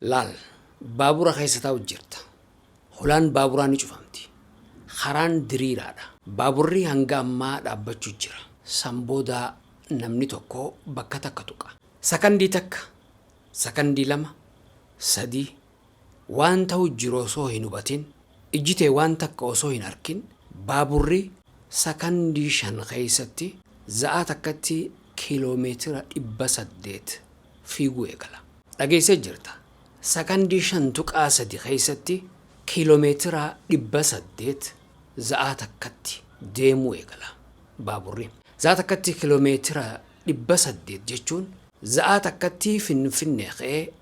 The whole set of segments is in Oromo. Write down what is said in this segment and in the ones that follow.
Laal baabura keessa taa'u jirta. Hulaan baaburaa ni cufamti. Karaan diriiraadha. Baaburri hanga ammaa dhaabbachuu jira. Samboodaa namni tokko bakka takka tuqa. Sakandii takka, sakandii lama, sadii waan ta'u jiru osoo hin hubatin, ijjitee waan takka osoo hin arkin, baaburri sakandii 5 keessatti za'a takkatti kiiloomeetira 800 fiiguu eegala. Dhageessee jirta. Sakandii 5.3 keessatti kiiloomeetira 800 za'a takkatti deemuu eegala baaburri. Za'a takkatti kiiloomeetira 800 jechuun za'a takkatti Finfinnee ka'ee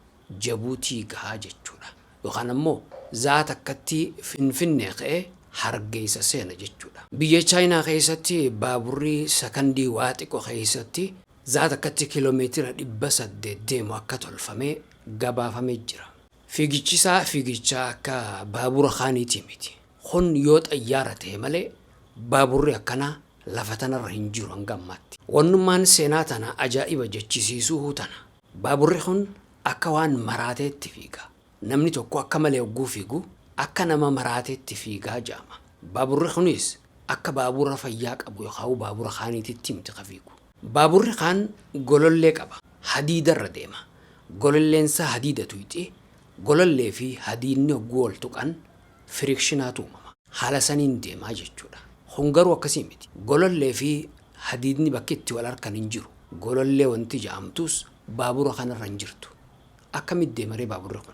Jabuutii gahaa jechuudha. Yookaan ammoo za'a takkatti Finfinnee ka'ee Hargeysa seena jechuudha. Biyya Chaayinaa keessatti baaburri sakandii waa xiqqoo keessatti za'a takkatti kiiloomeetira 800 deemu akka tolfamee gabaafamee jira. Fiigicha akka baabura kaaniitii miti. Kun yoo xayyaara ta'e malee baaburri akkanaa lafa tanarra hin jiru hanga ammaatti. Wannummaan seenaa tana ajaa'iba jechisiisuu tana. Baaburri kun akka waan maraateetti fiiga. Namni tokko akka malee hogguu fiigu akka nama maraateetti fiigaa jedhama. Baaburri kunis akka baabura fayyaa qabu yookaan baabura kaaniititti miti ka fiigu. Baaburri kaan golollee qaba. Hadiidarra deema. Gololeensa hadiida tuyxi. Golollee fi hadiidni hogguu wal tuqan firiikshinaatu uumama. Haala saniin deemaa jechuudha. Kun garuu akkasii miti. Golollee fi hadiidni bakki itti wal harkan hin jiru. Golollee wanti jedhamtus baabura kanarra hin jirtu. Akkamitti deemaree baaburri kun?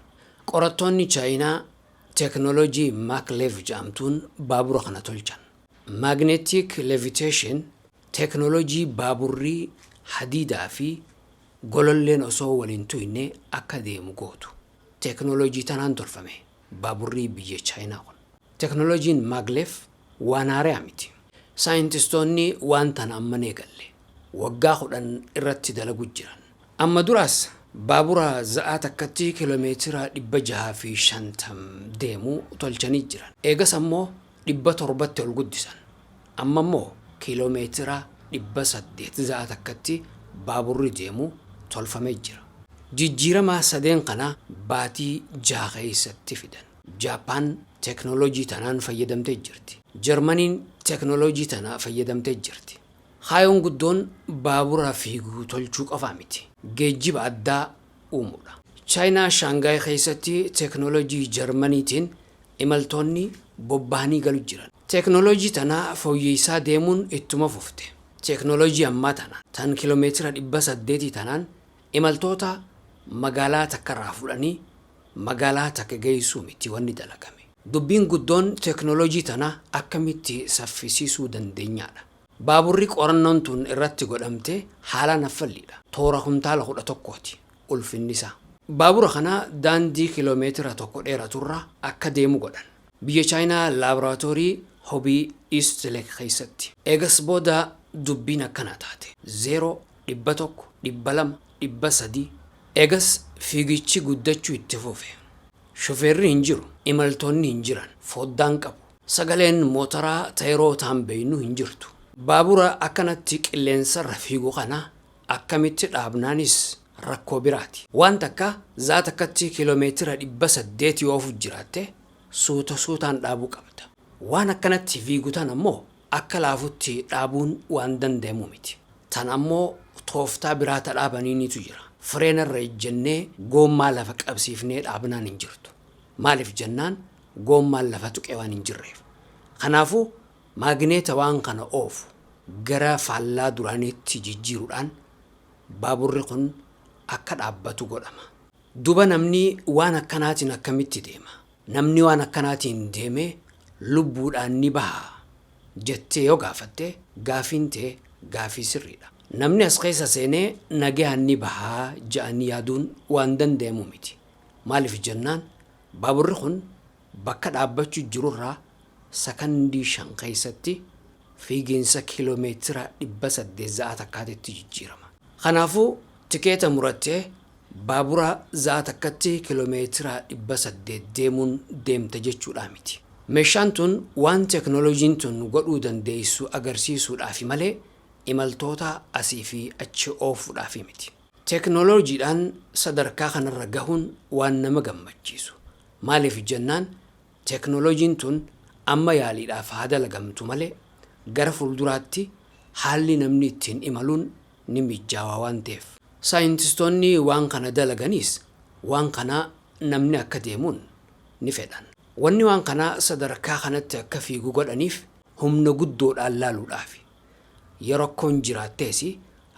Qorattoonni Chaayinaa teknoolojii Maglev jedhamtuun baabura kana tolchan. Magnetic levitation teknoolojii baaburrii hadiidaa fi gololleen osoo waliin tuyne akka deemu gootu. Teknoolojii tanaan tolfame baaburrii biyya Chaayinaa kun. Teknoolojiin Maglev waan haaraa miti. Saayintistoonni waan tana amma eegalle waggaa 10 irratti dalagu jiran. Amma duraas baabura za'a takkatti kiiloomeetira 650 deemu tolchanii jiran. Eegas ammoo 700tti ol guddisan. Amma ammoo kiiloomeetira 800 za'a takkatti baaburri deemu tolfamee jira. Jijjiirama sadeen kana baatii 6 keessatti fidan. Jaapaan teknoolojii tanaan fayyadamtee jirti. Jarmaniin teknoolojii tanaa fayyadamtee jirti. Haayoon guddoon baabura fiiguu tolchuu qofaa miti. Geejjiba addaa uumuudha. Chaayinaa Shaangaay keessatti teknoolojii Jarmaniitiin imaltoonni bobbahanii galu jiran. Teknoolojii tanaa fooyyessaa deemuun ittuma fufte. Teknoolojii ammaa tana tan kiiloomeetira 800 tanaan imaltoota magaalaa takkarraa fudhanii magaalaa takka geessuu miti wanni dalagame. Dubbiin guddoon teknoolojii tanaa akkamitti saffisiisuu dandeenyaadha. Baaburri qorannoon tun irratti godhamte haala naffalliidha. Toora kumtaala 11ti ulfinnisaa. Baabura kana daandii kiiloomeetira 1 dheeraturra akka deemu godhan. Biyya Chaayinaa laaboraatoorii Hobii East Lake keessatti. Eegas booda dubbiin akkana taate. 0, 100, 200, 300. Eegas fiigichi guddachuu itti fufe. Shofeerri hin jiru. Imaltoonni hin jiran. Foddaan qabu. Sagaleen mootoraa taayirootaan beeynu hin jirtu. Baabura akkanatti qilleensarra fiigu kana akkamitti dhaabnaanis rakkoo biraati. Waan takka za'a takkatti kiiloomeetira 800 yoo ofuuf jiraatte suutaan dhaabuu qabda. Waan akkanatti fiigu tan ammoo akka laafutti dhaabuun waan danda'amu miti. Tan ammoo tooftaa biraata dhaabaniinitu jira. Fireenarra ejjennee goommaa lafa qabsiifnee dhaabnaan hin jirtu. Maaliif jennaan goommaan lafa tuqee waan hin jirreef. Kanaafuu maagneeta waan kana oofu gara faallaa duraaniitti jijjiiruudhaan baaburri kun akka dhaabbatu godhama. Duba namni waan akkanaatiin akkamitti deema? Namni waan akkanaatiin deemee lubbuudhaan ni baha jettee yoo gaafatte gaafiin ta'e gaafii sirriidha. Namni as keessa seenee nagaan ni bahaa jedhanii yaaduun waan danda'amu miti. Maaliif jennaan baaburri kun bakka dhaabbachuu jirurraa sakandii 5 keessatti fiigiinsa kiiloomeetira 800 za'a takkaatti jijjiirama. Kanaafuu tikeeta murattee baabura za'a takkatti kiiloomeetira 800 deemuun deemta jechuudha miti. Meeshaan tun waan teknooloojiin tun godhuu dandeessu agarsiisuudhaaf malee imaltoota asii fi achi oofuudhaaf miti. Teknooloojiidhaan sadarkaa kanarra gahuun waan nama gammachiisu. Maaliif jennaan teknooloojiin tun amma yaaliidhaaf haa dalagamtu malee gara fuulduraatti haalli namni ittiin imaluun ni mijaawaa waan ta'eef. Saayintistoonni waan kana dalaganiis waan kana namni akka deemuun ni fedhan. Wanni waan kana sadarkaa kanatti akka fiigu godhaniif humna guddoodhaan laaluudhaafi. Yeroo rakkoon jiraattees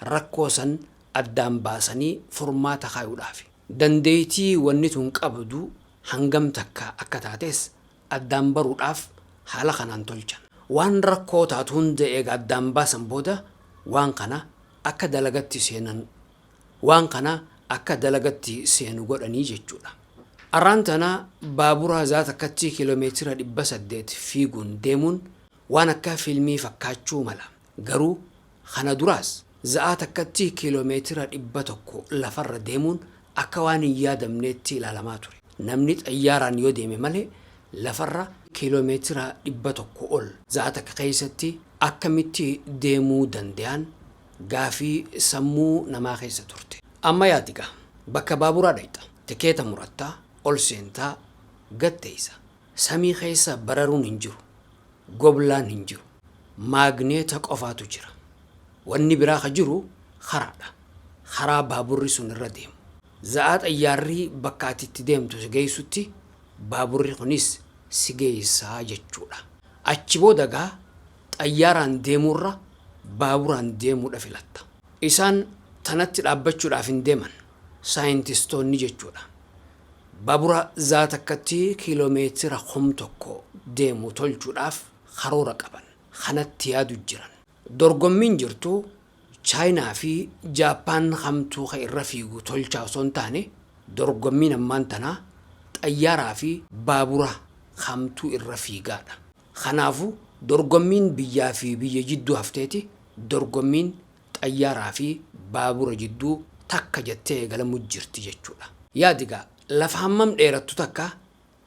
rakkoo san addaan baasanii furmaata kaayuudhaafi. Dandeettii wanni tun qabdu hangam takka akka taates addaan baruudhaaf haala kanaan tolchan. Waan rakkoo taatu hunda eega addaan baasan booda waan kana akka dalagatti seenu godhanii jechuudha. Arraan tana baabura zaata akkatti kiiloomeetira 800 fiiguun deemuun waan akka fiilmii fakkaachuu mala. Garuu kana duraas zaata akkatti kiiloomeetira 100 lafarra deemuun akka waan hin yaadamneetti ilaalamaa ture. Namni xayyaaraan yoo deeme malee lafarra kiiloomeetira 100 ol zaata keessatti akkamitti deemuu danda'an gaafii sammuu namaa keessa turte. Amma yaadiga bakka baaburaa dhayxa tikeeta murattaa ol seentaa gatteessa samii keessa bararuun hin jiru, goblaan hin jiru, maagneeta qofaatu jira. Wanni biraa ka jiru karaadha. Karaa baaburri sun irra deemu. Za'a xayyaarri bakka ati itti deemtu si geessutti baaburri kunis si geessaa jechuudha. Achi booda gaa xayyaaraan deemurra baaburaan deemuudha filatta. Isaan tanatti dhaabbachuudhaaf hin deeman saayintistoonni jechuudha. Baabura zaata akkatti kiiloomeetira 1,000 deemu tolchuudhaaf karoora qaban. Kanatti yaadu jiran. Dorgommiin jirtu Chaayinaa fi Jaappaan hamtuu ka irra fiigu tolchaa osoo hin taane dorgommiin ammaan tanaa xayyaaraa fi baabura hamtuu irra fiigaadha. Kanaafuu dorgommiin biyyaa fi biyya jidduu hafteeti dorgommiin xayyaaraa fi baabura jidduu takka jettee eegalamu jirti jechuudha. Yaadigaa lafa hammam dheerattu takka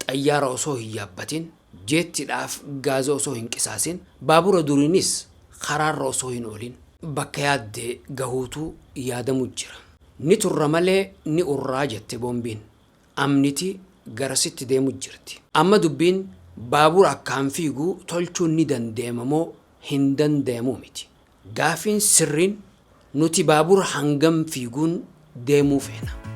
xayyaara osoo hin yaabbatin jeettiidhaaf gaaza osoo hin qisaasin baabura duriinis karaarra osoo hin oolin bakka yaaddee gahuutu yaadamu jira. Ni turra malee ni urraa jette boombiin. Amniti garasitti deemu jirti. Amma dubbiin baabura akkaan fiigu tolchuun ni dandeema moo hin dandeemu miti. Gaafiin sirriin nuti baabura hangam fiiguun deemuu feena.